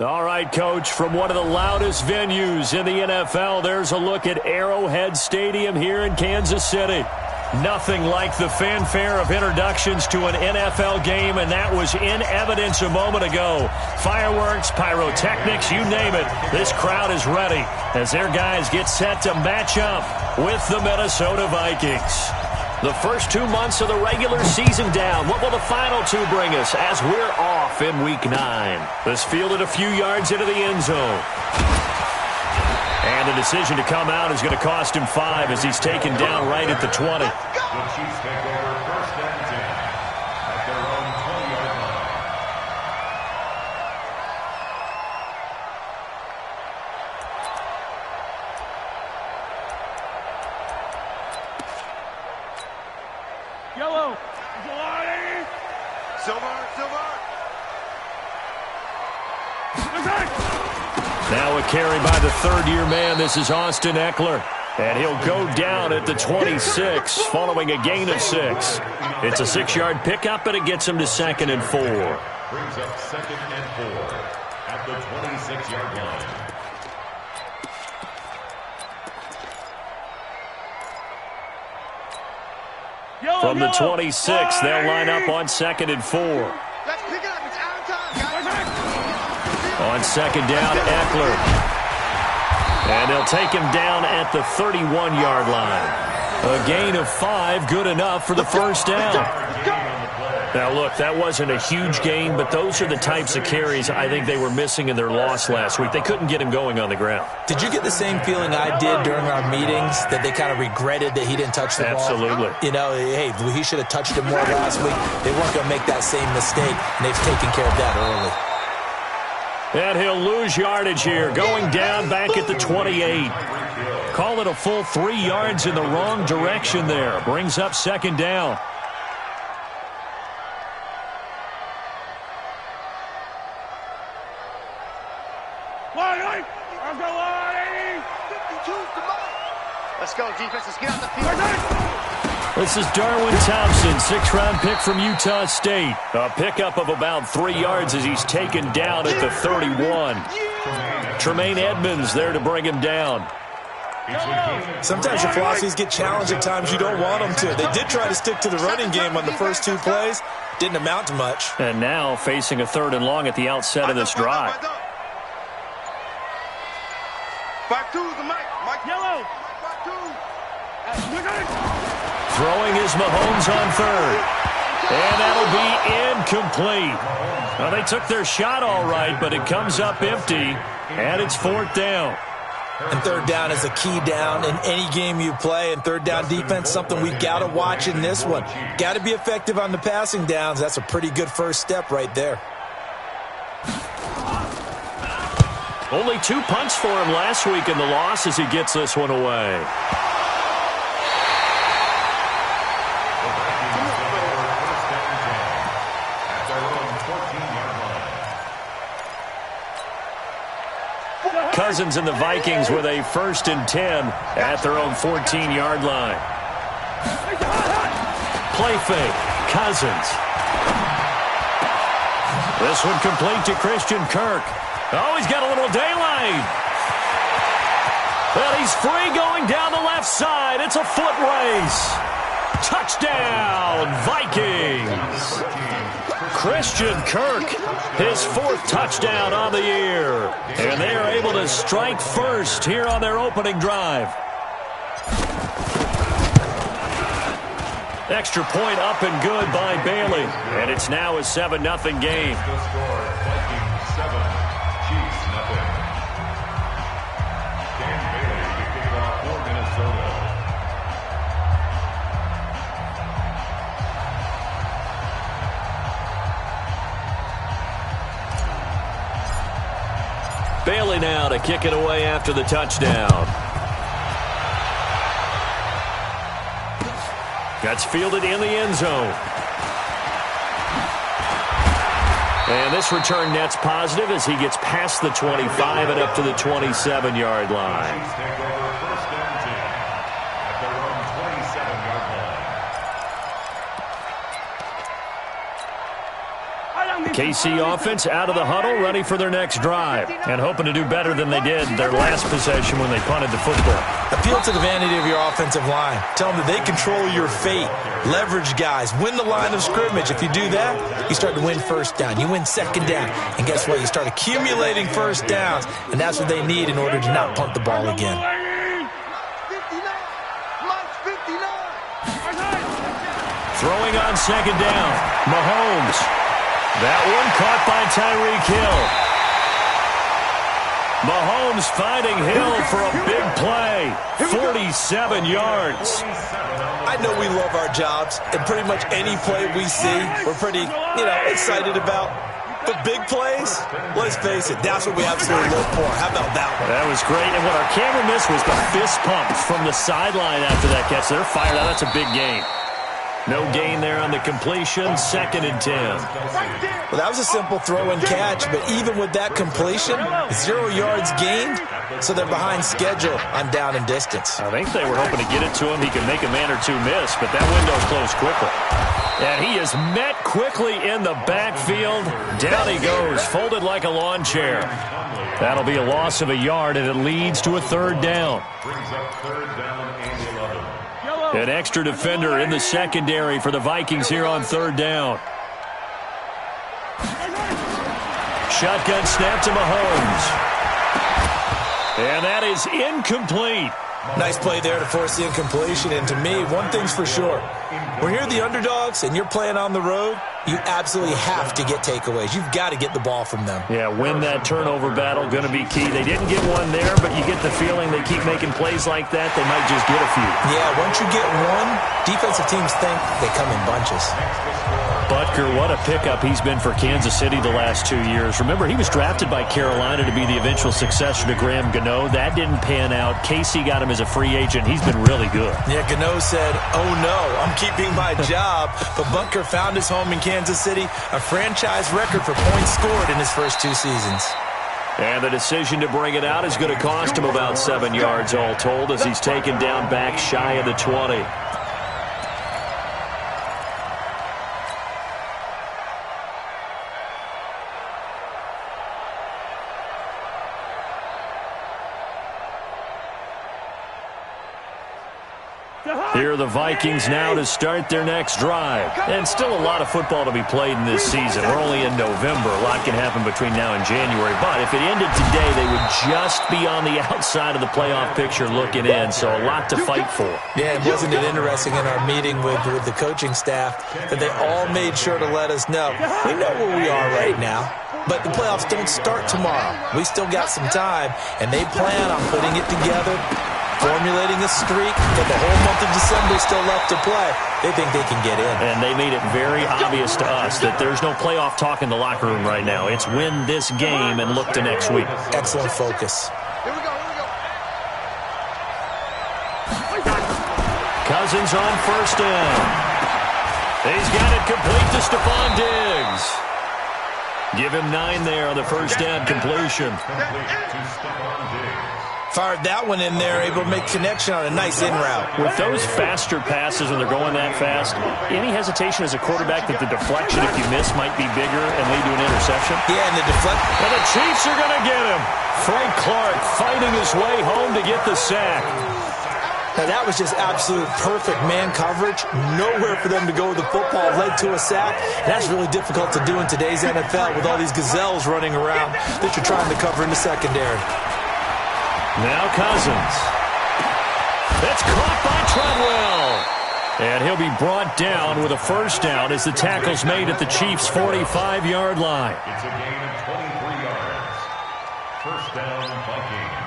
All right, Coach, from one of the loudest venues in the NFL, there's a look at Arrowhead Stadium here in Kansas City. Nothing like the fanfare of introductions to an NFL game, and that was in evidence a moment ago. Fireworks, pyrotechnics, you name it. This crowd is ready as their guys get set to match up with the Minnesota Vikings. The first 2 months of the regular season down. What will the final two bring us as we're off in Week 9? This fielded a few yards into the end zone. And the decision to come out is going to cost him 5 as he's taken down right at the 20. The Chiefs take over 1st and 10 at their own 20-yard line. Yellow. Silver. Now a carry by the third-year man. This is Austin Eckler. And he'll go down at the 26 following a gain of 6. It's a 6-yard pickup, and it gets him to 2nd and 4. Brings up 2nd and 4 at the 26-yard line. From the 26, they'll line up on 2nd and 4. Let's pick it up. It's out of time, guys. On 2nd down, Eckler. And they'll take him down at the 31-yard line. A gain of 5, good enough for the first down. Now, look, that wasn't a huge gain, but those are the types of carries I think they were missing in their loss last week. They couldn't get him going on the ground. Did you get the same feeling I did during our meetings, that they kind of regretted that he didn't touch the ball? Absolutely. You know, hey, he should have touched it more last week. They weren't going to make that same mistake, and they've taken care of that early. And he'll lose yardage here, going down back at the 28. Call it a full 3 yards in the wrong direction there. Brings up 2nd down. Let's go, defense. Let's get out the field. This is Darwin Thompson, 6th-round pick from Utah State. A pickup of about 3 yards as he's taken down at the 31. Tremaine Edmonds there to bring him down. Sometimes your philosophies get challenged at times you don't want them to. They did try to stick to the running game on the first 2 plays. Didn't amount to much. And now facing a 3rd and long at the outset of this drive. Back to the Mike. Yellow. Back to. Throwing is Mahomes on 3rd. And that'll be incomplete. Well, they took their shot all right, but it comes up empty, and it's 4th down. And 3rd down is a key down in any game you play, and 3rd down defense, something we've got to watch in this one. Got to be effective on the passing downs. That's a pretty good first step right there. Only 2 punts for him last week in the loss as he gets this one away. Cousins and the Vikings with a 1st and 10 at their own 14-yard line. Play fake. Cousins. This one complete to Christian Kirk. Oh, he's got a little daylight. Well, he's free going down the left side. It's a foot race. Touchdown, Vikings. Christian Kirk, his 4th touchdown on the year. And they are able to strike first here on their opening drive. Extra point up and good by Bailey. And it's now a 7-0 game. The score, Vikings 7, Chiefs 0. Dan Bailey to kick it off for Minnesota. Bailey now to kick it away after the touchdown. That's fielded in the end zone. And this return net's positive as he gets past the 25 and up to the 27-yard line. Chiefs take over 1st and 10 at their own 27-yard line. KC offense out of the huddle, ready for their next drive, and hoping to do better than they did their last possession when they punted the football. Appeal to the vanity of your offensive line. Tell them that they control your fate. Leverage guys. Win the line of scrimmage. If you do that, you start to win first down. You win second down. And guess what? You start accumulating first downs, and that's what they need in order to not punt the ball again. Throwing on second down, Mahomes. That one caught by Tyreek Hill. Mahomes finding Hill for a big play. 47 yards. I know we love our jobs, and pretty much any play we see, we're pretty, excited about. But big plays, let's face it, that's what we absolutely look for. How about that one? That was great, and what our camera missed was the fist pump from the sideline after that catch. They're fired out. That's a big game. No gain there on the completion, 2nd and 10. Well, that was a simple throw and catch, but even with that completion, 0 yards gained, so they're behind schedule on down and distance. I think they were hoping to get it to him. He could make a man or two miss, but that window closed quickly. And he is met quickly in the backfield. Down he goes, folded like a lawn chair. That'll be a loss of a yard, and it leads to a 3rd down. Brings up 3rd down and 11. An extra defender in the secondary for the Vikings here on 3rd down. Shotgun snap to Mahomes. And that is incomplete. Nice play there to force the incompletion. And to me, one thing's for sure. When you're the underdogs and you're playing on the road, you absolutely have to get takeaways. You've got to get the ball from them. Yeah, win that turnover battle, going to be key. They didn't get one there, but you get the feeling they keep making plays like that, they might just get a few. Yeah, once you get one, defensive teams think they come in bunches. Butker, what a pickup he's been for Kansas City the last 2 years. Remember, he was drafted by Carolina to be the eventual successor to Graham Gano. That didn't pan out. KC got him as a free agent. He's been really good. Yeah, Gano said, oh no, I'm keeping my job. But Butker found his home in Kansas City, a franchise record for points scored in his first 2 seasons. And the decision to bring it out is going to cost him about 7 yards all told as he's taken down back shy of the 20. Here are the Vikings now to start their next drive. And still a lot of football to be played in this season. We're only in November. A lot can happen between now and January. But if it ended today, they would just be on the outside of the playoff picture looking in. So a lot to fight for. Yeah, and wasn't it interesting in our meeting with the coaching staff that they all made sure to let us know, we know where we are right now. But the playoffs don't start tomorrow. We still got some time, and they plan on putting it together, formulating a streak, but the whole month of December is still left to play. They think they can get in. And they made it very obvious to us that there's no playoff talk in the locker room right now. It's win this game and look to next week. Excellent focus. Here we go. Cousins on 1st down. He's got it complete to Stephon Diggs. Give him 9 there on the 1st down completion. Fired that one in there, able to make connection on a nice in route. With those faster passes when they're going that fast, any hesitation as a quarterback that the deflection, if you miss, might be bigger and lead to an interception? Yeah, and the deflection. And the Chiefs are going to get him. Frank Clark fighting his way home to get the sack. Now, that was just absolute perfect man coverage. Nowhere for them to go with the football. Led to a sack. And that's really difficult to do in today's NFL with all these gazelles running around that you're trying to cover in the secondary. Now Cousins. That's caught by Treadwell. And he'll be brought down with a 1st down as the tackle's made at the Chiefs' 45-yard line. It's a gain of 23 yards. 1st down, Vikings.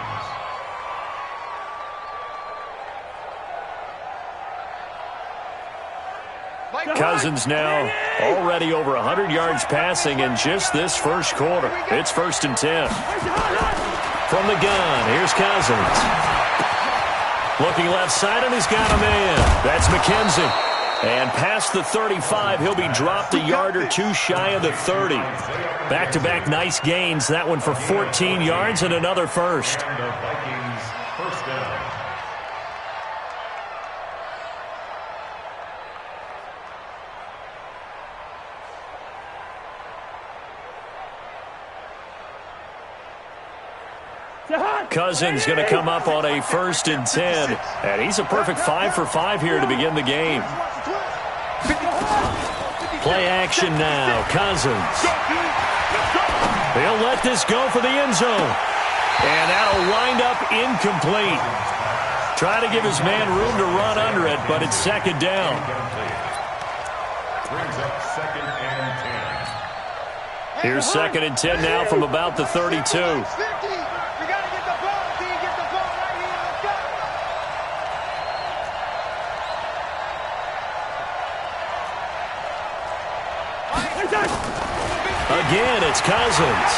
Cousins now already over 100 yards passing in just this 1st quarter. It's 1st and 10. From the gun, here's Cousins. Looking left side, and he's got a man. That's McKenzie. And past the 35, he'll be dropped a yard or two shy of the 30. Back-to-back nice gains. That one for 14 yards and another 1st. Vikings 1st down. Cousins going to come up on a 1st and 10. And he's a perfect 5 for 5 here to begin the game. Play action now. Cousins. He'll let this go for the end zone. And that'll wind up incomplete. Trying to give his man room to run under it, but it's 2nd down. Brings up 2nd and 10. Here's 2nd and 10 now from about the 32. Again, it's Cousins.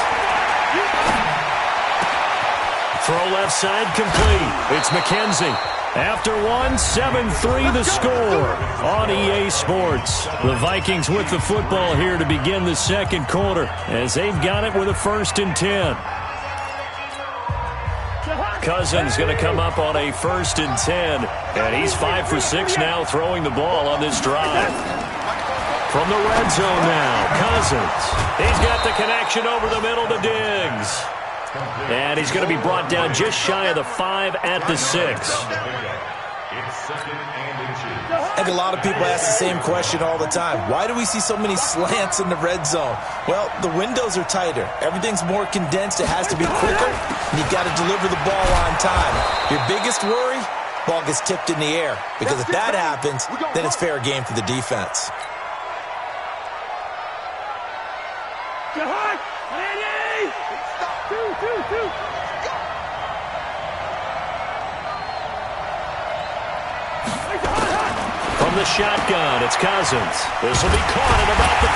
Throw left side complete. It's McKenzie. After one, 7-3 the score on EA Sports. The Vikings with the football here to begin the 2nd quarter as they've got it with a 1st and 10. Cousins going to come up on a 1st and 10. And he's 5 for 6 now throwing the ball on this drive. From the red zone now, Cousins. He's got the connection over the middle to Diggs. And he's going to be brought down just shy of the 5 at the 6. I think a lot of people ask the same question all the time. Why do we see so many slants in the red zone? Well, the windows are tighter. Everything's more condensed. It has to be quicker, and you've got to deliver the ball on time. Your biggest worry? Ball gets tipped in the air. Because if that happens, then it's fair game for the defense. From the shotgun, it's Cousins. This will be caught at about the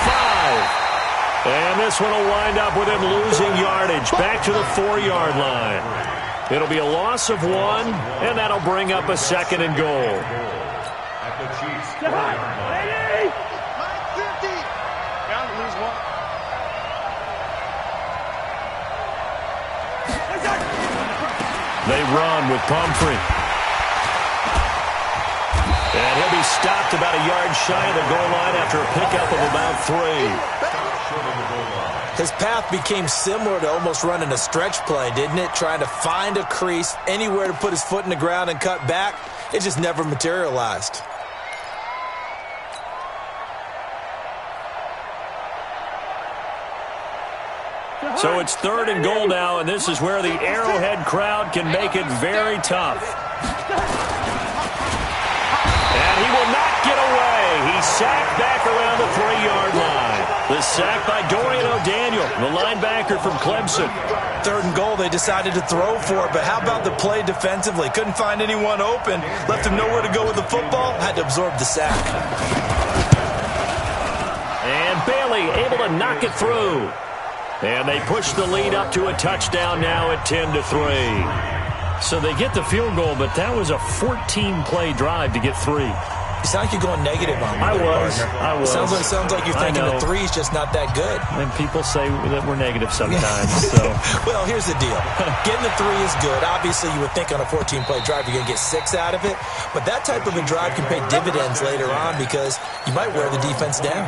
5. And this one will wind up with him losing yardage back to the 4-yard line. It'll be a loss of 1, and that'll bring up a 2nd and goal. At the Chiefs' 4-yard line. They run with Pumphrey. And he'll be stopped about a yard shy of the goal line after a pickup of about 3. His path became similar to almost running a stretch play, didn't it? Trying to find a crease, anywhere to put his foot in the ground and cut back. It just never materialized. So it's 3rd and goal now, and this is where the Arrowhead crowd can make it very tough. And he will not get away. He's sacked back around the 3-yard line. The sack by Dorian O'Daniel, the linebacker from Clemson. 3rd and goal, they decided to throw for it, but how about the play defensively? Couldn't find anyone open, left him nowhere to go with the football, had to absorb the sack. And Bailey able to knock it through. And they push the lead up to a touchdown now at 10-3. So they get the field goal, but that was a 14-play drive to get 3. You sound like you're going negative on me. I was. Sounds like you're thinking the 3 is just not that good. And people say that we're negative sometimes. So. Well, here's the deal. Getting the 3 is good. Obviously, you would think on a 14-play drive you're going to get 6 out of it. But that type of a drive can pay dividends later on because you might wear the defense down.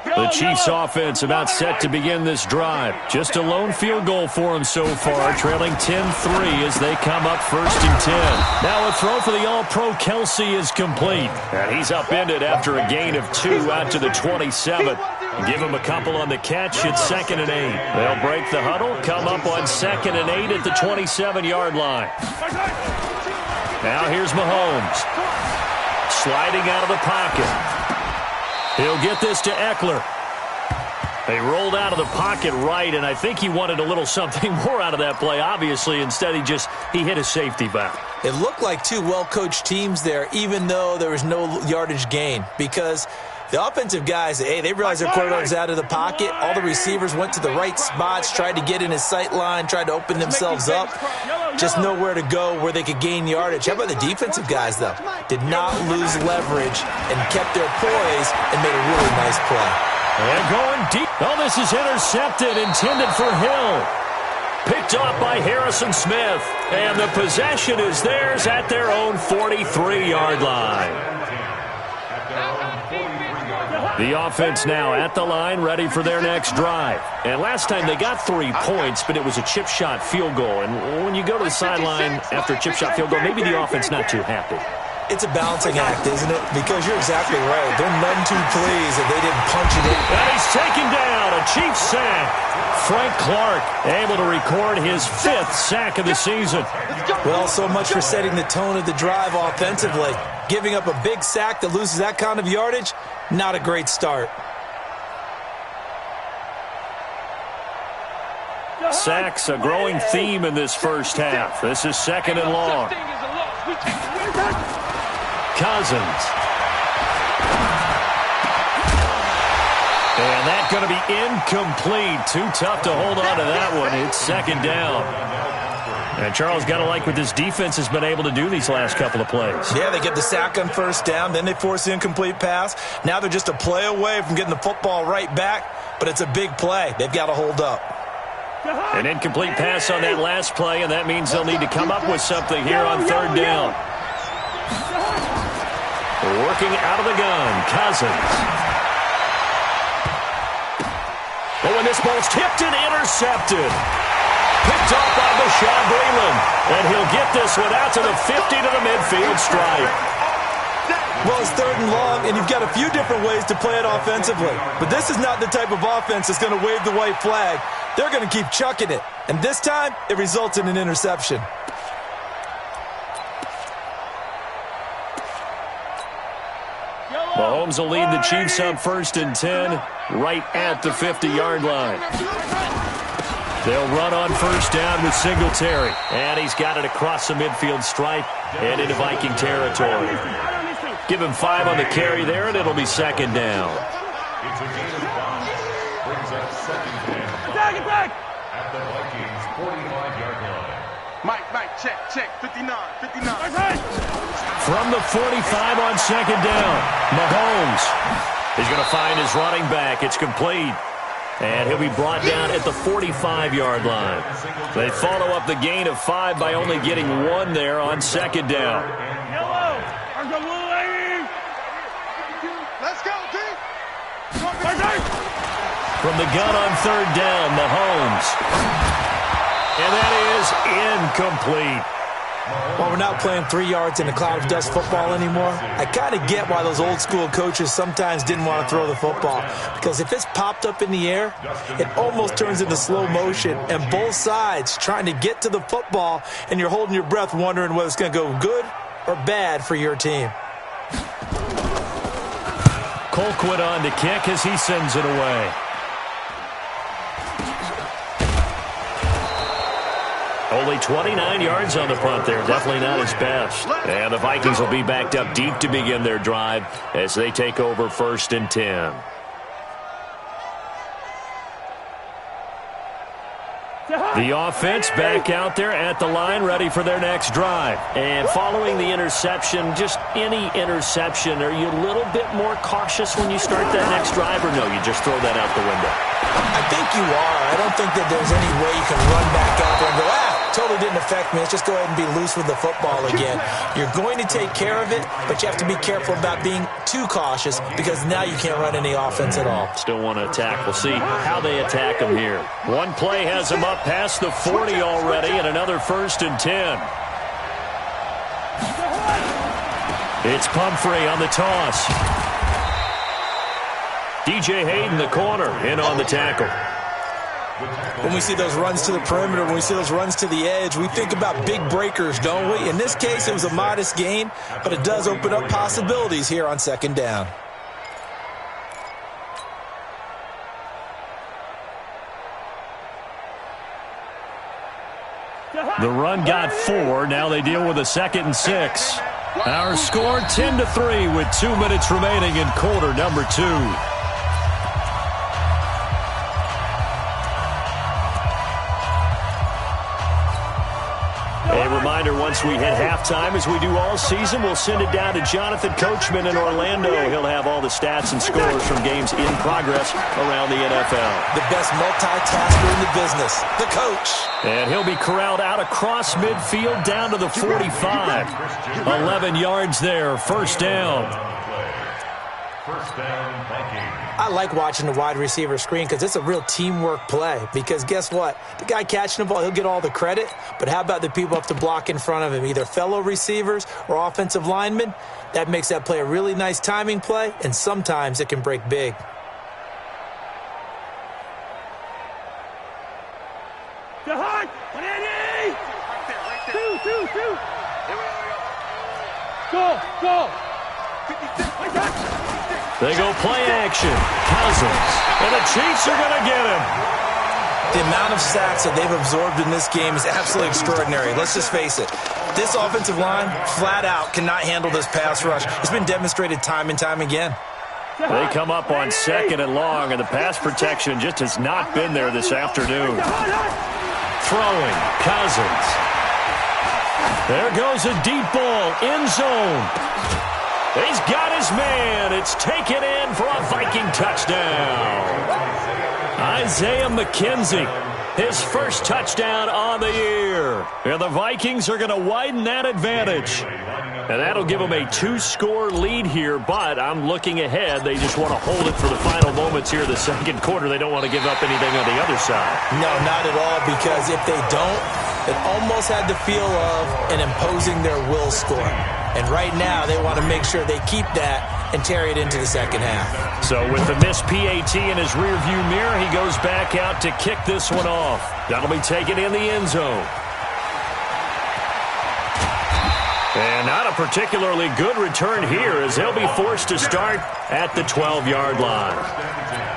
The Chiefs offense about set to begin this drive. Just a lone field goal for them so far, trailing 10-3 as they come up 1st and 10. Now a throw for the All-Pro Kelsey is complete. And he's upended after a gain of 2 out to the 27. Give him a couple on the catch. It's 2nd and 8. They'll break the huddle, come up on 2nd and 8 at the 27-yard line. Now here's Mahomes. Sliding out of the pocket. He'll get this to Eckler. They rolled out of the pocket right, and I think he wanted a little something more out of that play. Obviously, instead he hit his safety back. It looked like 2 well-coached teams there, even though there was no yardage gain, because the offensive guys, they realized their quarterback was out of the pocket. All the receivers went to the right spots, tried to get in his sight line, tried to open themselves up. Just nowhere to go where they could gain yardage. How about the defensive guys, though? Did not lose leverage and kept their poise and made a really nice play. And going deep. Oh, this is intercepted, intended for Hill. Picked off by Harrison Smith. And the possession is theirs at their own 43-yard line. The offense now at the line, ready for their next drive. And last time they got 3 points, but it was a chip shot field goal. And when you go to the sideline after a chip shot field goal, maybe the offense not too happy. It's a balancing act, isn't it? Because you're exactly right. They're none too pleased that they didn't punch it in. And he's taken down, a Chiefs sack. Frank Clark able to record his 5th sack of the season. Well, so much for setting the tone of the drive offensively. Giving up a big sack that loses that kind of yardage, not a great start. Sacks, a growing theme in this first half. This is 2nd and long. Cousins. And that's going to be incomplete. Too tough to hold on to that one. It's 2nd down. And Charles, got to like what this defense has been able to do these last couple of plays. Yeah, they get the sack on 1st down, then they force the incomplete pass. Now they're just a play away from getting the football right back, but it's a big play. They've got to hold up. An incomplete pass on that last play, and that means they'll need to come up with something here on 3rd down. Working out of the gun, Cousins. Oh, and this ball's tipped and intercepted. Picked off by Bashaud Breeland. And he'll get this one out to the 50 to the midfield stripe. Well, it's 3rd and long, and you've got a few different ways to play it offensively. But this is not the type of offense that's going to wave the white flag. They're going to keep chucking it. And this time, it results in an interception. Mahomes will lead the Chiefs up 1st and 10, right at the 50-yard line. They'll run on 1st down with Singletary. And he's got it across the midfield stripe and into Viking territory. Give him 5 on the carry there, and it'll be 2nd down. It's a gain of 5. Brings up 2nd down. At the Vikings' 45-yard line. Mike, check. 59. From the 45 on 2nd down, Mahomes is going to find his running back. It's complete. And he'll be brought down at the 45-yard line. They follow up the gain of 5 by only getting 1 there on 2nd down. Let's go, D. From the gun on 3rd down, Mahomes. And that is incomplete. Well, we're not playing 3 yards in a cloud of dust football anymore. I kind of get why those old school coaches sometimes didn't want to throw the football. Because if it's popped up in the air, it almost turns into slow motion. And both sides trying to get to the football, and you're holding your breath wondering whether it's going to go good or bad for your team. Colquitt on to kick as he sends it away. Only 29 yards on the punt there. Definitely not his best. And the Vikings will be backed up deep to begin their drive as they take over 1st and 10. The offense back out there at the line, ready for their next drive. And following the interception, just any interception, are you a little bit more cautious when you start that next drive, or no, you just throw that out the window? I think you are. I don't think that there's any way you can run back out there and go, totally didn't affect me. Let's just go ahead and be loose with the football again. You're going to take care of it, but you have to be careful about being too cautious because now you can't run any offense at all. Still want to attack. We'll see how they attack him here. One play has him up past the 40 already, and another 1st and 10. It's Pumphrey on the toss. DJ Hayden, the corner, in on the tackle. When we see those runs to the perimeter, when we see those runs to the edge, we think about big breakers, don't we? In this case, it was a modest gain, but it does open up possibilities here on 2nd down. The run got 4. Now they deal with a 2nd and 6. Our score 10-3 with 2 minutes remaining in quarter number 2. A reminder, once we hit halftime, as we do all season, we'll send it down to Jonathan Coachman in Orlando. He'll have all the stats and scores from games in progress around the NFL. The best multitasker in the business, the coach. And he'll be corralled out across midfield down to the 45. 11 yards there, 1st down. First down, Vikings. I like watching the wide receiver screen because it's a real teamwork play. Because guess what? The guy catching the ball, he'll get all the credit. But how about the people up to block in front of him, either fellow receivers or offensive linemen? That makes that play a really nice timing play, and sometimes it can break big. Jahan, 180! Two. Go! They go play action. Cousins. And the Chiefs are going to get him. The amount of sacks that they've absorbed in this game is absolutely extraordinary. Let's just face it. This offensive line, flat out, cannot handle this pass rush. It's been demonstrated time and time again. They come up on 2nd and long, and the pass protection just has not been there this afternoon. Throwing, Cousins. There goes a deep ball, end zone. He's got his man. It's taken in for a Viking touchdown. Isaiah McKenzie, his first touchdown on the year. And the Vikings are going to widen that advantage. And that'll give them a 2-score lead here, but I'm looking ahead. They just want to hold it for the final moments here of the second quarter. They don't want to give up anything on the other side. No, not at all, because if they don't, it almost had the feel of an imposing their will score. And right now, they want to make sure they keep that and carry it into the second half. So with the missed PAT in his rearview mirror, he goes back out to kick this one off. That'll be taken in the end zone. And not a particularly good return here, as they'll be forced to start at the 12-yard line.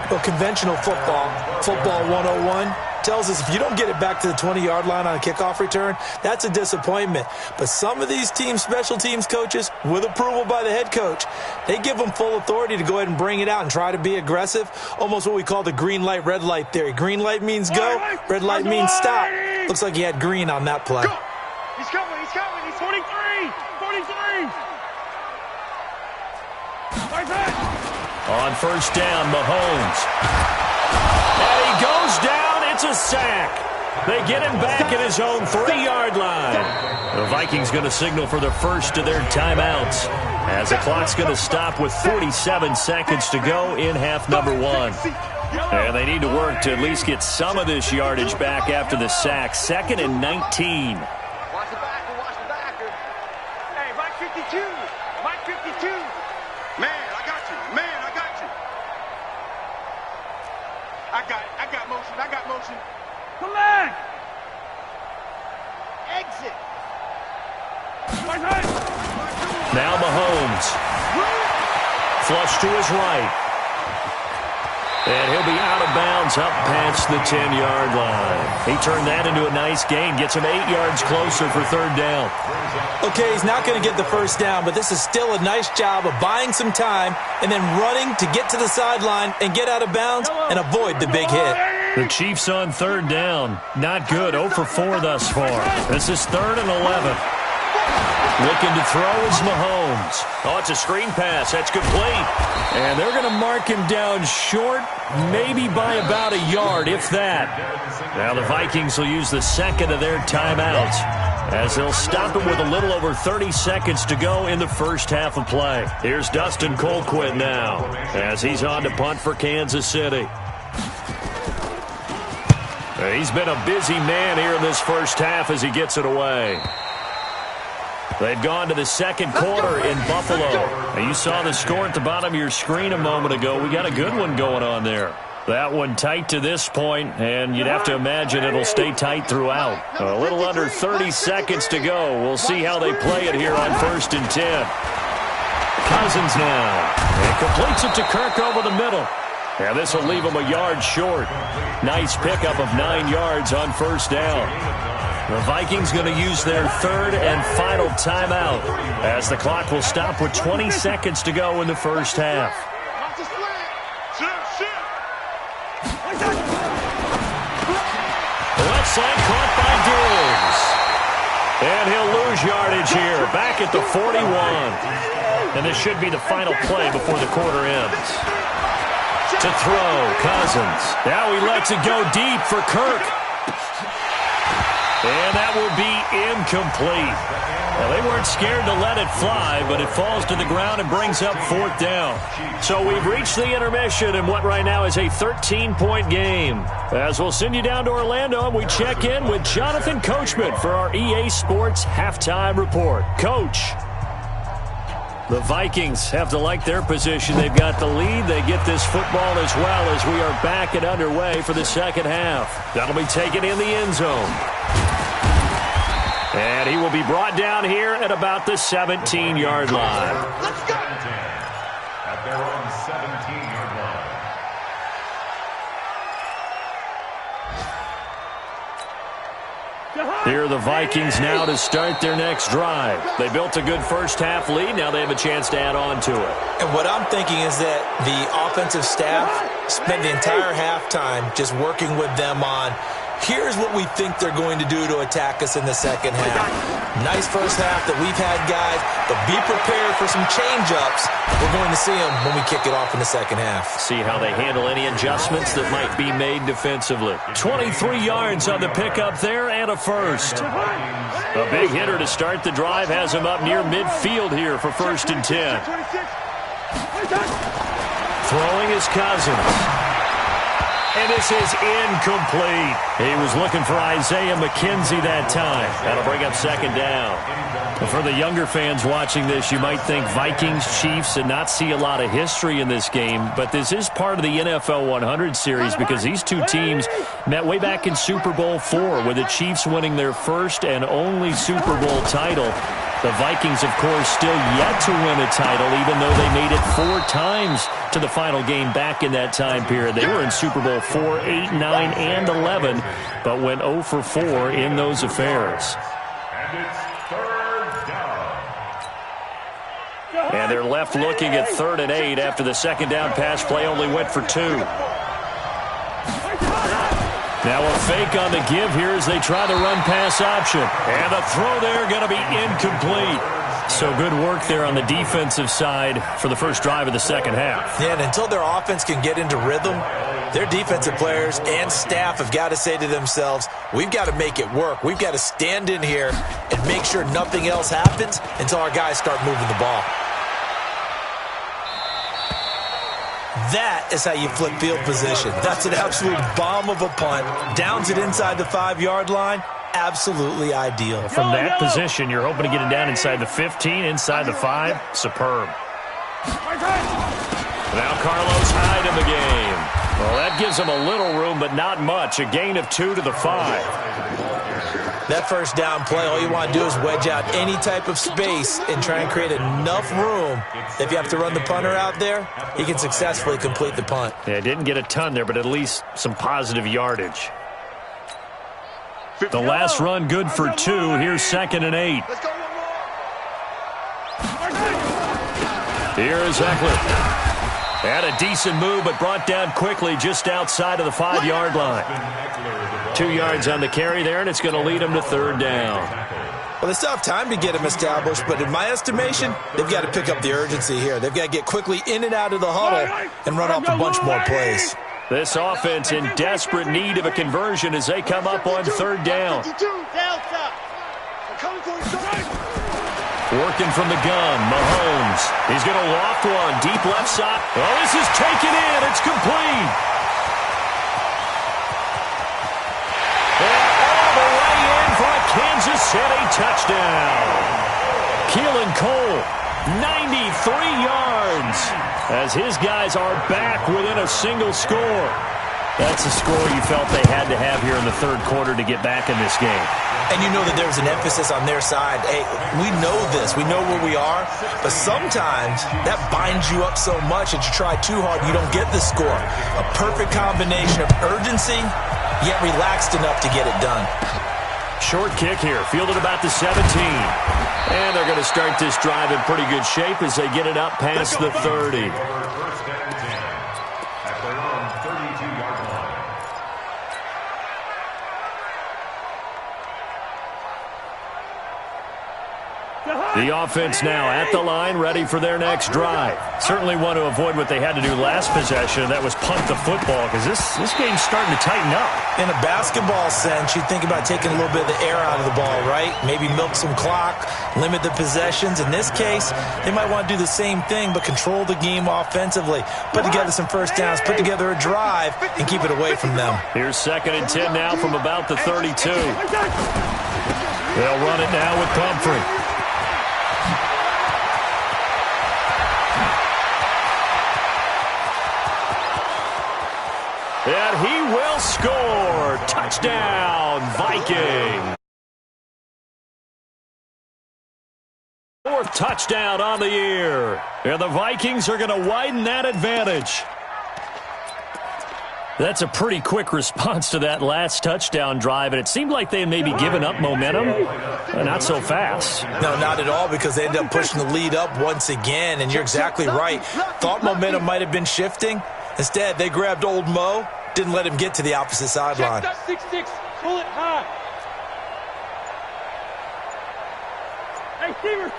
Well, conventional football 101, tells us if you don't get it back to the 20-yard line on a kickoff return, that's a disappointment. But some of these teams, special teams coaches, with approval by the head coach, they give them full authority to go ahead and bring it out and try to be aggressive, almost what we call the green light, red light theory. Green light means go, red light means stop. Looks like he had green on that play. Go. He's coming, he's 43! On first down, Mahomes. And he goes down. It's a sack. They get him back at his own 3-yard line. The Vikings going to signal for the first of their timeouts, as the clock's going to stop with 47 seconds to go in half number 1. And they need to work to at least get some of this yardage back after the sack. 2nd and 19. Watch the backer. Hey, Mike 52. Man, I got you. I got motion. Come back! Exit. Now Mahomes. Flush to his right. And he'll be out of bounds up past the 10-yard line. He turned that into a nice gain. Gets him 8 yards closer for 3rd down. Okay, he's not going to get the first down, but this is still a nice job of buying some time and then running to get to the sideline and get out of bounds and avoid the big hit. The Chiefs on 3rd down. Not good. 0 for 4 thus far. This is 3rd and 11. Looking to throw is Mahomes. Oh, it's a screen pass. That's complete. And they're going to mark him down short, maybe by about a yard, if that. Now the Vikings will use the second of their timeouts, as they'll stop him with a little over 30 seconds to go in the first half of play. Here's Dustin Colquitt now, as he's on to punt for Kansas City. He's been a busy man here in this first half as he gets it away. They've gone to the second quarter in Buffalo. Now, you saw the score at the bottom of your screen a moment ago. We got a good one going on there. That one tight to this point, and you'd have to imagine it'll stay tight throughout. A little under 30 seconds to go. We'll see how they play it here on 1st and 10. Cousins now. And completes it to Kirk over the middle. And this will leave him a yard short. Nice pickup of 9 yards on 1st down. The Vikings going to use their 3rd and final timeout, as the clock will stop with 20 seconds to go in the first half. The left side caught by Diggs. And he'll lose yardage here, back at the 41. And this should be the final play before the quarter ends. To throw, Cousins. Now he lets it go deep for Kirk. And that will be incomplete. Well, they weren't scared to let it fly, but it falls to the ground and brings up 4th down. So we've reached the intermission in what right now is a 13-point game. As we'll send you down to Orlando, and we check in with Jonathan Coachman for our EA Sports Halftime Report. Coach. The Vikings have to like their position. They've got the lead. They get this football as well as we are back and underway for the second half. That'll be taken in the end zone. And he will be brought down here at about the 17-yard line. Let's go! At their own 17-yard line. Here are the Vikings now to start their next drive. They built a good first-half lead. Now they have a chance to add on to it. And what I'm thinking is that the offensive staff spent the entire halftime just working with them on, here's what we think they're going to do to attack us in the second half. Nice first half that we've had, guys, but be prepared for some change-ups. We're going to see them when we kick it off in the second half. See how they handle any adjustments that might be made defensively. 23 yards on the pickup there and a first. A big hitter to start the drive has him up near midfield here for 1st and 10. Throwing is Cousins. And this is incomplete. He was looking for Isaiah McKenzie that time. That'll bring up 2nd down. And for the younger fans watching this, you might think Vikings, Chiefs, and not see a lot of history in this game. But this is part of the NFL 100 series because these two teams met way back in Super Bowl IV with the Chiefs winning their first and only Super Bowl title. The Vikings, of course, still yet to win a title, even though they made it 4 times to the final game back in that time period. They were in Super Bowl 4, 8, 9, and 11, but went 0 for 4 in those affairs. And it's 3rd down. And they're left looking at 3rd and 8 after the 2nd down pass play only went for 2. Now a fake on the give here as they try the run-pass option. And the throw there going to be incomplete. So good work there on the defensive side for the first drive of the second half. Yeah, and until their offense can get into rhythm, their defensive players and staff have got to say to themselves, we've got to make it work. We've got to stand in here and make sure nothing else happens until our guys start moving the ball. That is how you flip field position. That's an absolute bomb of a punt. Downs it inside the 5-yard line. Absolutely ideal. From that position, you're hoping to get it down inside the 15, inside the 5. Superb. Now Carlos Hyde in the game. Well, that gives them a little room, but not much. A gain of 2 to the 5. That first down play, all you want to do is wedge out any type of space and try and create enough room. If you have to run the punter out there, he can successfully complete the punt. Yeah, didn't get a ton there, but at least some positive yardage. The last run good for 2. Here's 2nd and 8. Here is Eckler. Had a decent move, but brought down quickly just outside of the 5-yard line. 2 yards on the carry there, and it's going to lead them to 3rd down. Well, they still have time to get him established, but in my estimation, they've got to pick up the urgency here. They've got to get quickly in and out of the huddle and run off a bunch more plays. This offense in desperate need of a conversion as they come up on 3rd down. Working from the gun, Mahomes. He's going to loft one, deep left side. Oh, this is taken in. It's complete. And all the way in for a Kansas City touchdown. Keelan Cole, 93 yards, as his guys are back within a single score. That's a score you felt they had to have here in the 3rd quarter to get back in this game. And you know that there's an emphasis on their side. Hey, we know this. We know where we are. But sometimes that binds you up so much that you try too hard, you don't get the score. A perfect combination of urgency, yet relaxed enough to get it done. Short kick here, fielded about the 17. And they're going to start this drive in pretty good shape as they get it up past the 30. The offense now at the line, ready for their next drive. Certainly want to avoid what they had to do last possession, and that was punt the football, because this game's starting to tighten up. In a basketball sense, you think about taking a little bit of the air out of the ball, right? Maybe milk some clock, limit the possessions. In this case, they might want to do the same thing, but control the game offensively. Put together some first downs, put together a drive, and keep it away from them. Here's 2nd and 10 now from about the 32. They'll run it now with Pumphrey. And he will score. Touchdown, Viking. 4th touchdown on the year. And the Vikings are going to widen that advantage. That's a pretty quick response to that last touchdown drive, and it seemed like they had maybe given up momentum. Not so fast. No, not at all, because they ended up pushing the lead up once again, and you're exactly right. Thought momentum might have been shifting. Instead, they grabbed old Mo, didn't let him get to the opposite sideline. Check that 6-6. Pull it high. Hey, Steamer.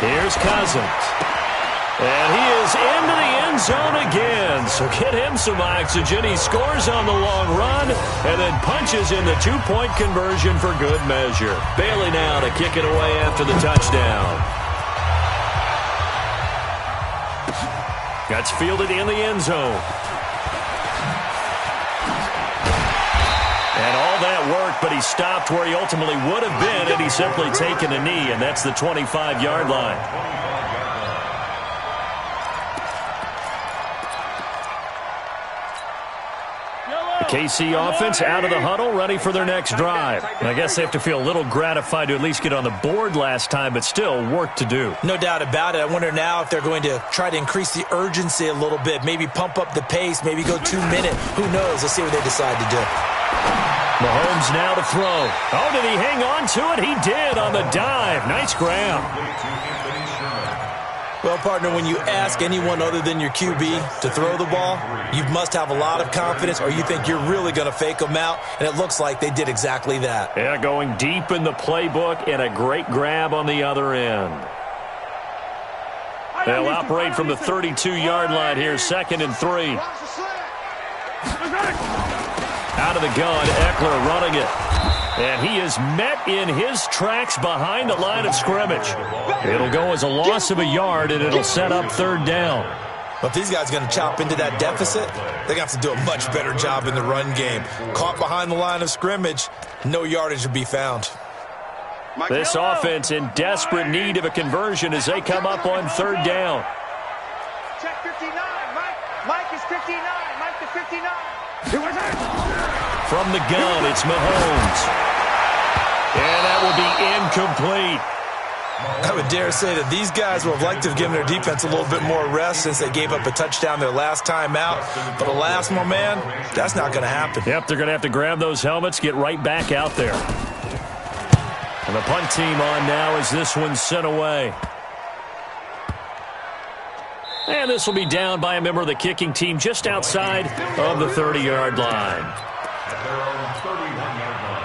Here's Cousins. And he is into the end zone again. So get him some oxygen. He scores on the long run and then punches in the 2-point conversion for good measure. Bailey now to kick it away after the touchdown. That's fielded in the end zone. And all that worked, but he stopped where he ultimately would have been had he simply taken a knee, and that's the 25-yard line. KC offense out of the huddle, ready for their next drive. And I guess they have to feel a little gratified to at least get on the board last time, but still work to do. No doubt about it. I wonder now if they're going to try to increase the urgency a little bit, maybe pump up the pace, maybe go 2-minute. Who knows? Let's see what they decide to do. Mahomes now to throw. Oh, did he hang on to it? He did on the dive. Nice grab. Well, partner, when you ask anyone other than your QB to throw the ball, you must have a lot of confidence, or you think you're really going to fake them out, and it looks like they did exactly that. Yeah, going deep in the playbook and a great grab on the other end. They'll operate from the 32-yard line here, 2nd and 3. Out of the gun, Eckler running it. And he is met in his tracks behind the line of scrimmage. It'll go as a loss of a yard, and it'll set up 3rd down. Well, if these guys are going to chop into that deficit, they're going to have to do a much better job in the run game. Caught behind the line of scrimmage, no yardage to be found. This offense in desperate need of a conversion as they come up on 3rd down. Check 59, Mike. Mike is 59. Mike to 59. From the gun, it's Mahomes. And that will be incomplete. I would dare say that these guys would have liked to have given their defense a little bit more rest since they gave up a touchdown their last time out. But alas, my man, that's not going to happen. Yep, they're going to have to grab those helmets, get right back out there. And the punt team on now as this one's sent away. And this will be down by a member of the kicking team just outside of the 30-yard line. At their own 31-yard line.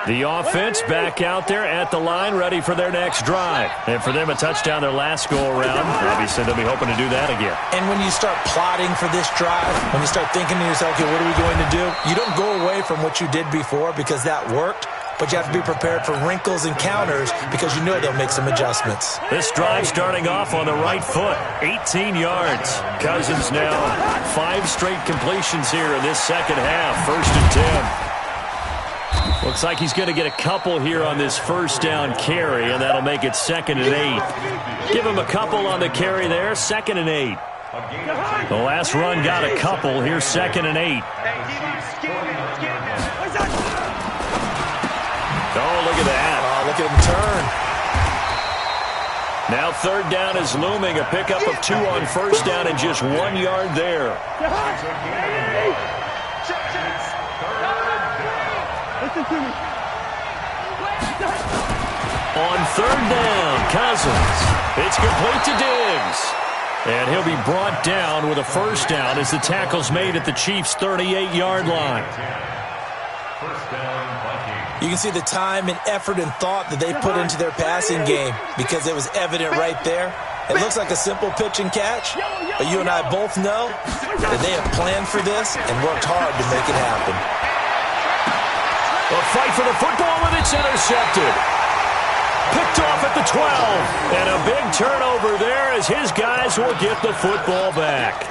The offense back out there at the line, ready for their next drive. And for them, a touchdown their last go-around. Obviously, they'll be hoping to do that again. And when you start plotting for this drive, when you start thinking to yourself, okay, what are we going to do? You don't go away from what you did before because that worked. But you have to be prepared for wrinkles and counters because you know they'll make some adjustments. This drive starting off on the right foot, 18 yards. Cousins now 5 straight completions here in this second half, 1st and 10. Looks like he's going to get a couple here on this first down carry, and that'll make it 2nd and 8. Give him a couple on the carry there, 2nd and 8. The last run got a couple. Here's 2nd and 8. Oh, look at that. Oh, look at him turn. Now 3rd down is looming. A pickup of 2 on 1st down and just 1 yard there. Listen to me. On 3rd down, Cousins. It's complete to Diggs. And he'll be brought down with a 1st down as the tackle's made at the Chiefs' 38-yard line. First down, Vikings. You can see the time and effort and thought that they put into their passing game because it was evident right there. It looks like a simple pitch and catch, but you and I both know that they have planned for this and worked hard to make it happen. A fight for the football, and it's intercepted. Picked off at the 12. And a big turnover there as his guys will get the football back.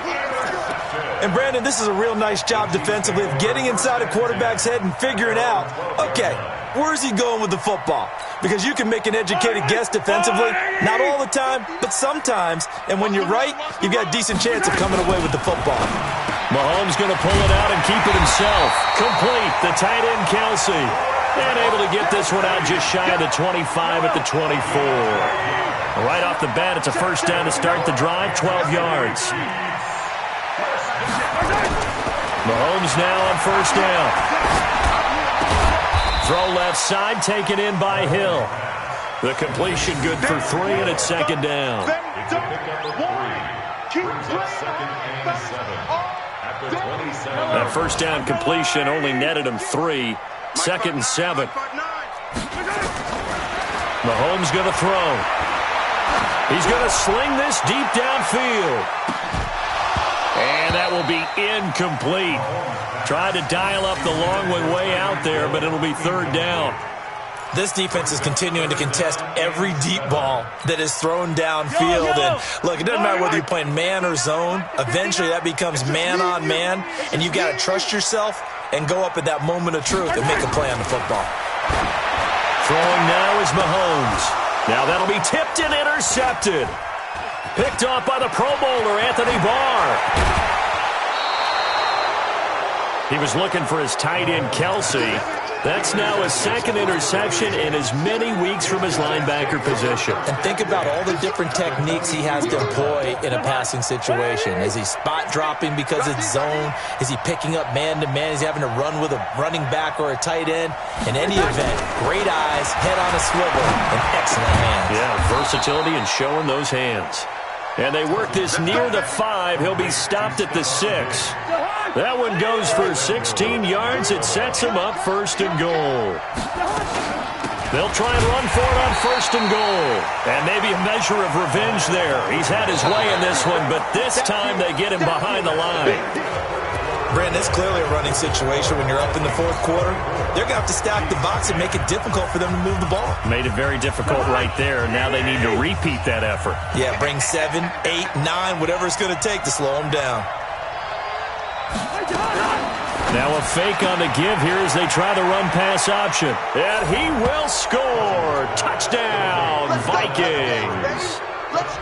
And, Brandon, this is a real nice job defensively of getting inside a quarterback's head and figuring out, okay, where's he going with the football? Because you can make an educated guess defensively, not all the time, but sometimes. And when you're right, you've got a decent chance of coming away with the football. Mahomes going to pull it out and keep it himself. Complete, the tight end Kelsey. And able to get this one out just shy of the 25 at the 24. Right off the bat, it's a first down to start the drive, 12 yards. Mahomes now on first down. Throw left side, taken in by Hill. The completion good for 3, and it's second down. That first down completion only netted him 3. Second and 7. Mahomes going to throw. He's going to sling this deep downfield. And that will be incomplete. Tried to dial up the long one way out there, but it'll be third down. This defense is continuing to contest every deep ball that is thrown downfield. And look, it doesn't matter whether you're playing man or zone. Eventually that becomes man on man, and you've got to trust yourself and go up at that moment of truth and make a play on the football. Throwing now is Mahomes. Now that'll be tipped and intercepted. Picked off by the Pro Bowler, Anthony Barr. He was looking for his tight end, Kelsey. That's now his second interception in as many weeks from his linebacker position. And think about all the different techniques he has to employ in a passing situation. Is he spot dropping because it's zone? Is he picking up man-to-man? Is he having to run with a running back or a tight end? In any event, great eyes, head on a swivel, and excellent hands. Yeah, versatility and showing those hands. And they work this near the 5. He'll be stopped at the 6. That one goes for 16 yards. It sets him up first and goal. They'll try and run for it on first and goal. And maybe a measure of revenge there. He's had his way in this one, but this time they get him behind the line. Brandon, it's clearly a running situation when you're up in the fourth quarter. They're going to have to stack the box and make it difficult for them to move the ball. Made it very difficult right there. Now they need to repeat that effort. Yeah, bring 7, 8, 9, whatever it's going to take to slow them down. Now a fake on the give here as they try the run-pass option. And he will score. Touchdown, Vikings.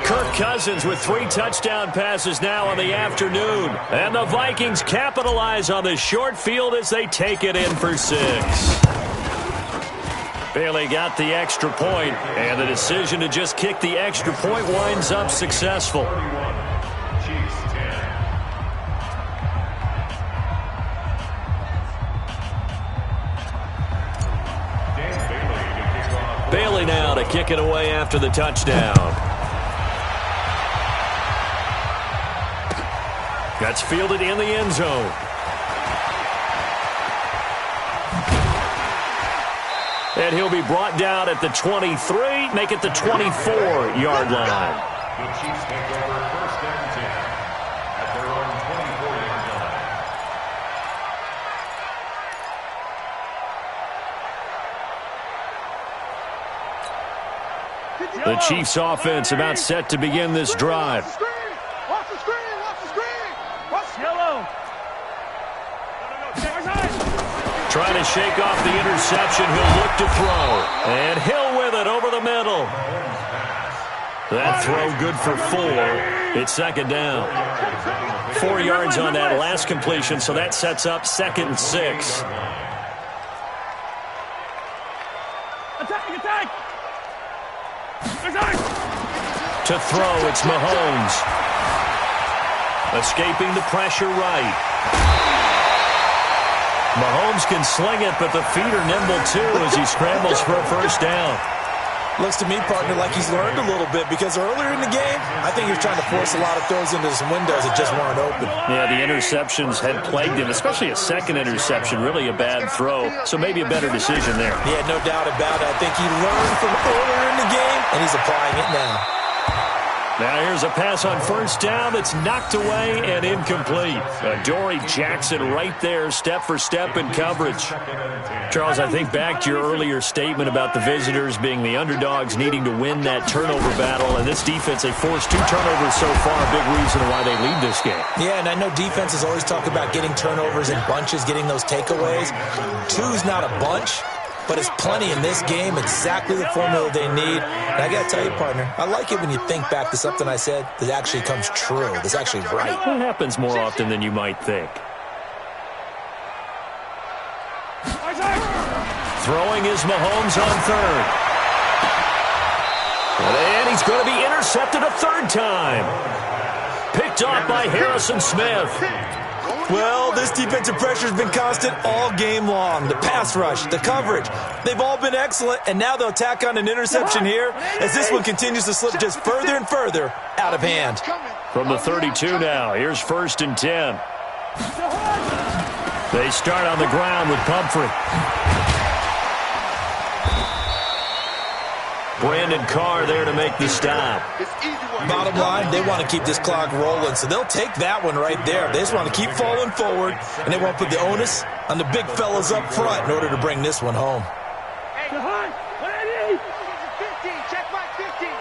Kirk Cousins with 3 touchdown passes now on the afternoon. And the Vikings capitalize on the short field as they take it in for 6. Bailey got the extra point, and the decision to just kick the extra point winds up successful. Bailey now to kick it away after the touchdown. That's fielded in the end zone. And he'll be brought down at the 23, make it the 24-yard line. The Chiefs take over first and 10 at their own 24-yard line. The Chiefs offense about set to begin this drive. Watch the screen! Watch the screen! Watch yellow! Trying to shake off the interception. He'll look to throw. And Hill with it over the middle. That throw good for 4. It's second down. 4 yards on that last completion, so that sets up second and 6. Attack! To throw, it's Mahomes. Escaping the pressure right. Mahomes can sling it, but the feet are nimble too as he scrambles for a first down. Looks to me, partner, like he's learned a little bit because earlier in the game, I think he was trying to force a lot of throws into some windows that just weren't open. Yeah, the interceptions had plagued him, especially a second interception, really a bad throw, so maybe a better decision there. Yeah, no doubt about it. I think he learned from earlier in the game, and he's applying it now. Now here's a pass on first down that's knocked away and incomplete. Dory Jackson right there, step for step in coverage. Charles, I think back to your earlier statement about the visitors being the underdogs needing to win that turnover battle, and this defense, they forced 2 turnovers so far, a big reason why they lead this game. Yeah, and I know defenses always talk about getting turnovers in bunches, getting those takeaways. 2's not a bunch, but it's plenty in this game, exactly the formula they need. And I got to tell you, partner, I like it when you think back to something I said that actually comes true, that's actually right. That happens more often than you might think. Throwing is Mahomes on third. And he's going to be intercepted a third time. Picked off by Harrison Smith. Well, this defensive pressure has been constant all game long. The pass rush, the coverage, they've all been excellent, and now they'll tack on an interception here as this one continues to slip just further and further out of hand. From the 32 now, here's 1st and 10. They start on the ground with Pumphrey. Brandon Carr there to make the stop. Bottom line, they want to keep this clock rolling, so they'll take that one right there. They just want to keep falling forward, and they won't put the onus on the big fellas up front in order to bring this one home. Hey, 15, check my 15.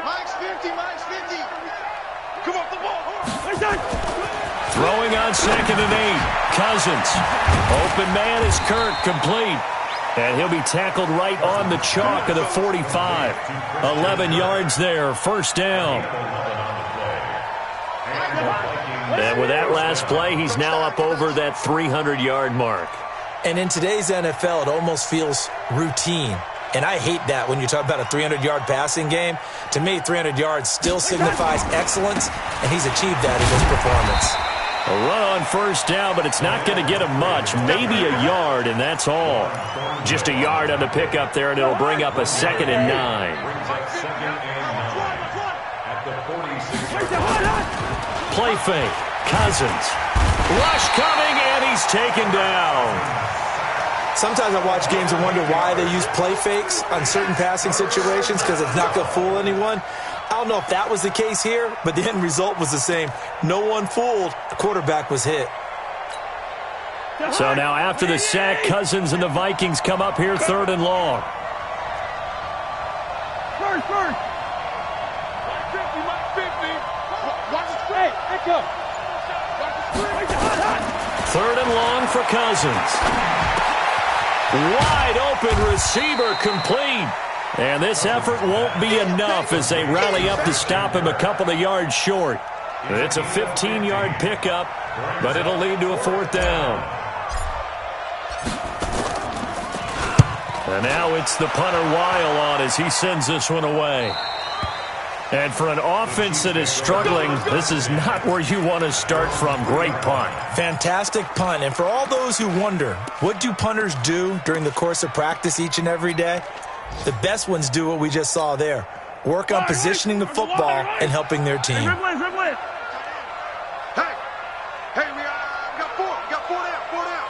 Mike's 50, Mike's 50. Come off the ball. Throwing on 2nd and 8. Cousins. Open man is Kirk, complete. And he'll be tackled right on the chalk of the 45. 11 yards there, 1st down. And with that last play, he's now up over that 300-yard mark. And in today's NFL, it almost feels routine. And I hate that when you talk about a 300-yard passing game. To me, 300 yards still signifies excellence, and he's achieved that in his performance. A run on 1st down, but it's not going to get him much. Maybe a yard, and that's all. Just a yard on the pickup there, and it'll bring up a 2nd and 9. Play fake. Cousins. Rush coming, and he's taken down. Sometimes I watch games and wonder why they use play fakes on certain passing situations because it's not going to fool anyone. I don't know if that was the case here, but the end result was the same. No one fooled. The quarterback was hit. So now after the sack, Cousins and the Vikings come up here 3rd and long. First. 50, Mike 50. Watch the straight. Pick up. Watch the straight. 3rd and long for Cousins. Wide open receiver, complete. And this effort won't be enough as they rally up to stop him a couple of yards short. It's a 15-yard pickup, but it'll lead to a 4th down. And now it's the punter Weil on as he sends this one away. And for an offense that is struggling, this is not where you want to start from. Great punt. Fantastic punt. And for all those who wonder, what do punters do during the course of practice each and every day? The best ones do what we just saw there. Work on positioning the football and helping their team. Hey, we got four down.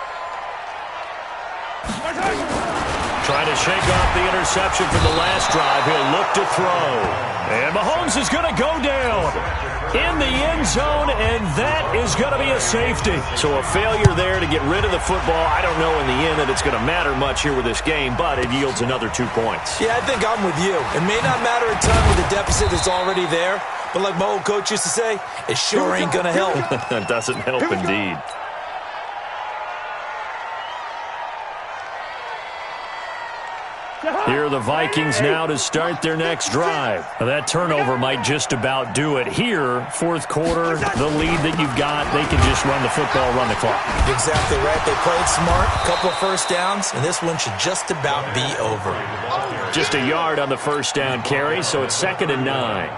Trying to shake off the interception from the last drive. He'll look to throw. And Mahomes is going to go down in the end zone, and that is going to be a safety. So a failure there to get rid of the football. I don't know in the end that it's going to matter much here with this game, but it yields another 2 points. Yeah, I think I'm with you. It may not matter a ton with the deficit that's already there, but like my old coach used to say, it sure ain't going to help. That doesn't help indeed. Here are the Vikings now to start their next drive. Now, that turnover might just about do it. Here, 4th quarter, the lead that you've got, they can just run the football, run the clock. Exactly right. They played smart, a couple of 1st downs, and this one should just about be over. Just a yard on the 1st down carry, so it's 2nd and 9.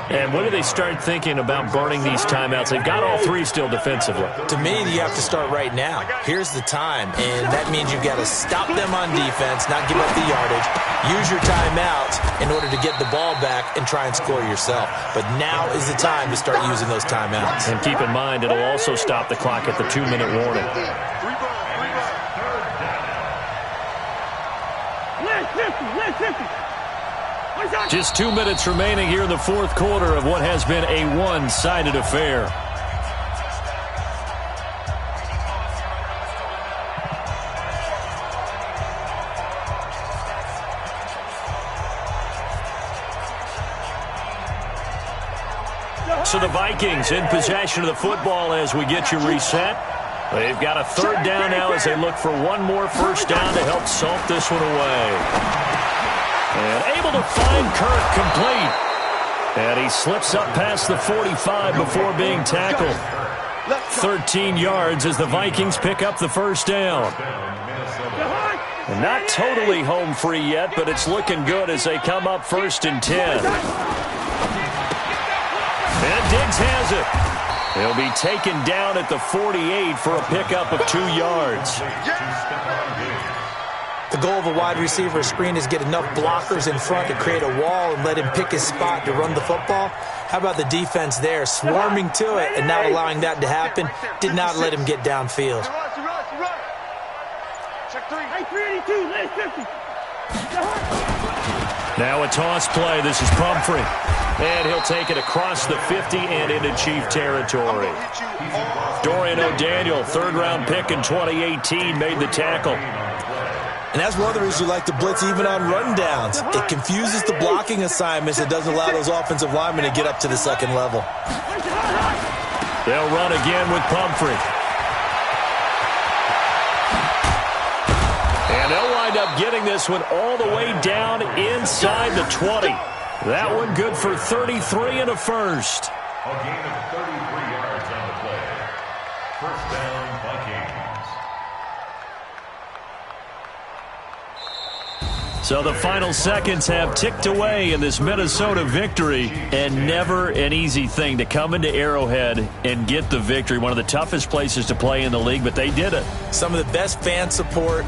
And when do they start thinking about burning these timeouts? They've got all three still defensively. To me, you have to start right now. Here's the time, and that means you've got to stop them on defense, not give up the yardage, use your timeouts in order to get the ball back and try and score yourself. But now is the time to start using those timeouts. And keep in mind, it'll also stop the clock at the 2-minute warning. Just 2 minutes remaining here in the fourth quarter of what has been a one-sided affair. So the Vikings in possession of the football as we get you reset. They've got a third down now as they look for one more first down to help salt this one away. And able to find Kirk complete. And he slips up past the 45 before being tackled. 13 yards as the Vikings pick up the first down. And not totally home free yet, but it's looking good as they come up 1st and 10. And Diggs has it. He'll be taken down at the 48 for a pickup of 2 yards. The goal of a wide receiver screen is get enough blockers in front to create a wall and let him pick his spot to run the football. How about the defense there, swarming to it and not allowing that to happen? Did not let him get downfield. Now a toss play. This is Pumphrey. And he'll take it across the 50 and into Chief territory. Dorian O'Daniel, third-round pick in 2018, made the tackle. And that's one of the reasons you like to blitz even on rundowns. It confuses the blocking assignments. It doesn't allow those offensive linemen to get up to the second level. They'll run again with Pumphrey. And they'll wind up getting this one all the way down inside the 20. That one good for 33 and a first. A gain of 33 yards on the play. First down, Vikings. So the final seconds have ticked away in this Minnesota victory, and never an easy thing to come into Arrowhead and get the victory. One of the toughest places to play in the league, but they did it. Some of the best fan support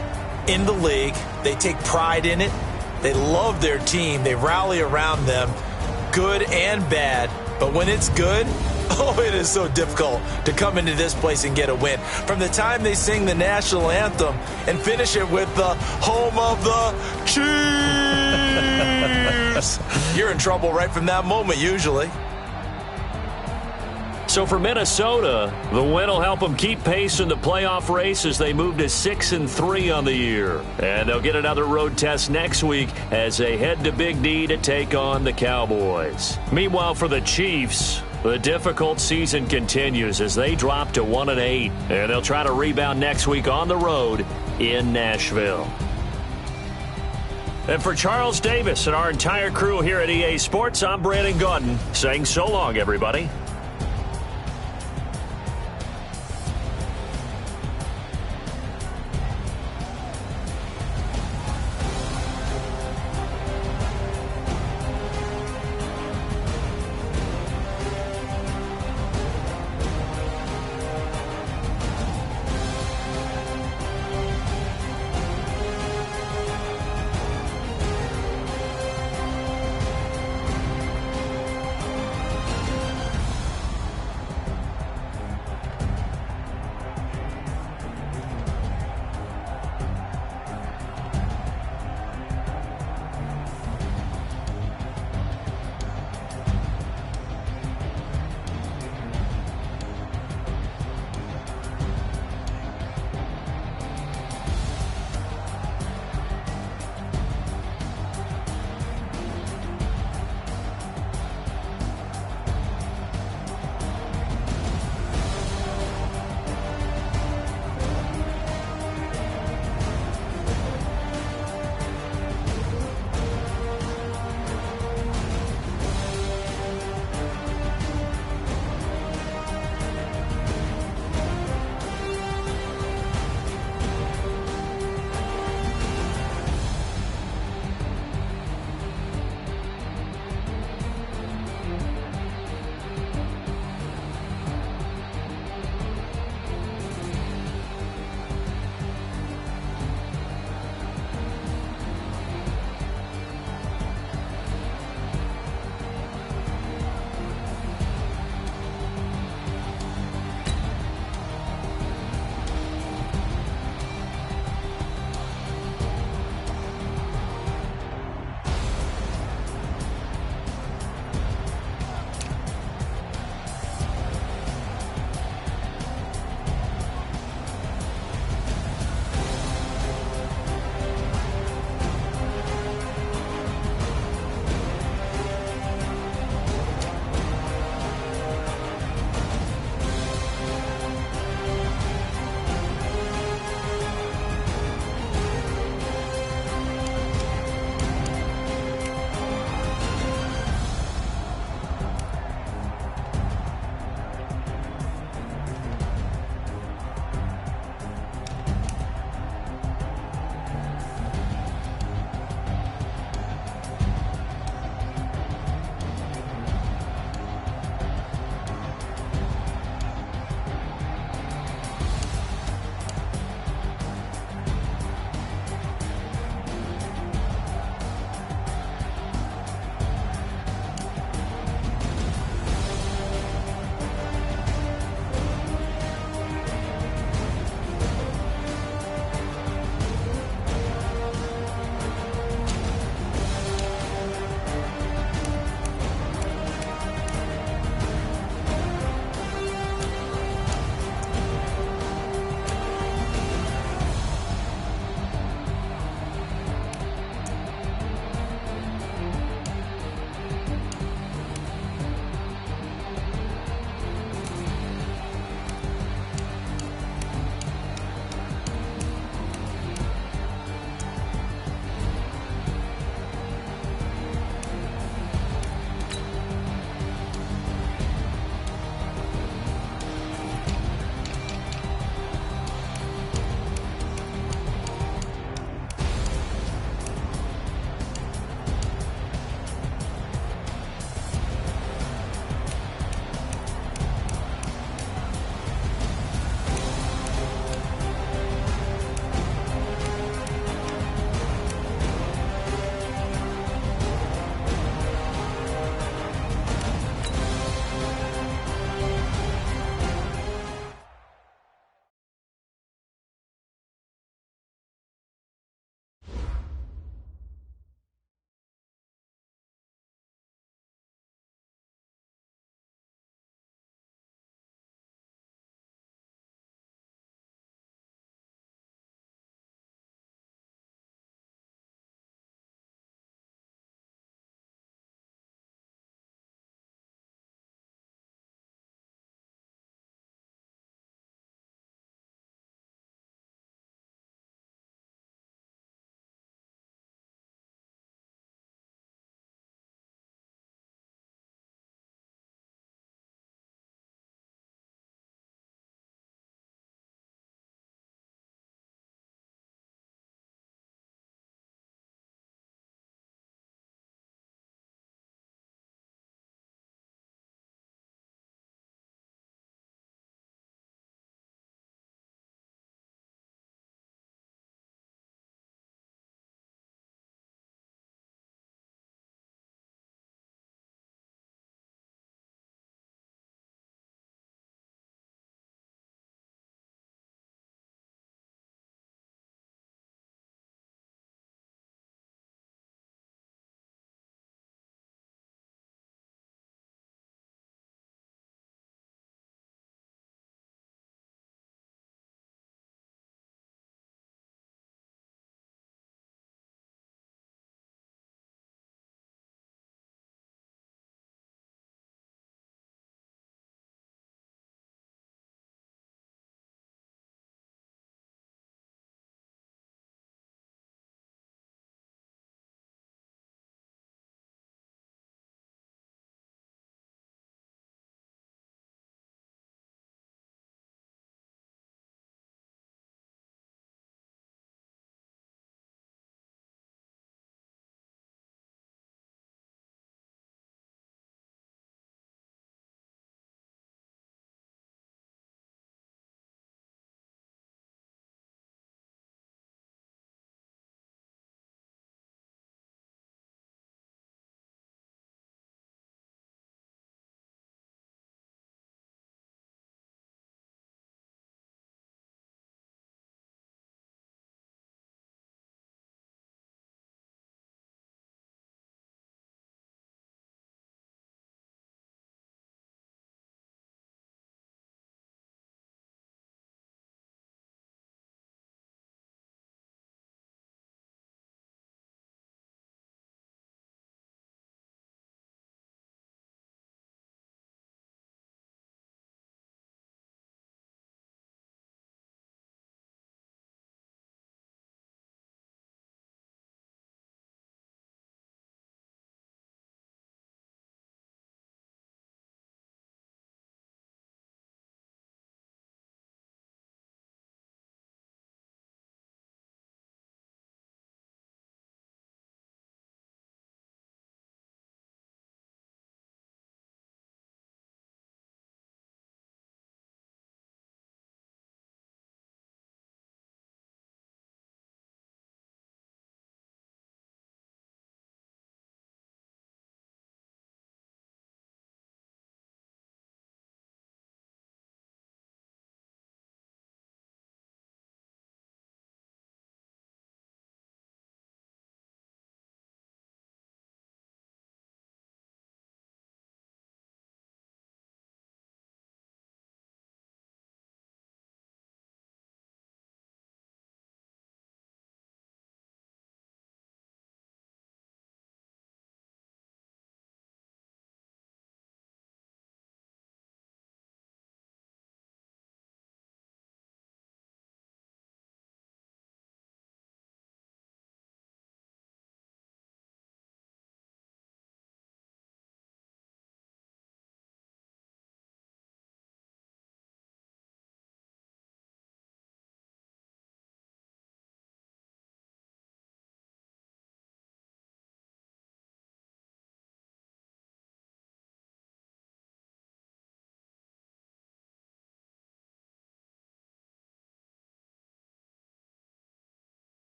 in the league. They take pride in it. They love their team. They rally around them, good and bad. But when it's good, oh, it is so difficult to come into this place and get a win. From the time they sing the national anthem and finish it with the home of the Chiefs, you're in trouble right from that moment usually. So for Minnesota, the win will help them keep pace in the playoff race as they move to 6-3 on the year. And they'll get another road test next week as they head to Big D to take on the Cowboys. Meanwhile, for the Chiefs, the difficult season continues as they drop to 1-8. And they'll try to rebound next week on the road in Nashville. And for Charles Davis and our entire crew here at EA Sports, I'm Brandon Gaudin saying so long, everybody.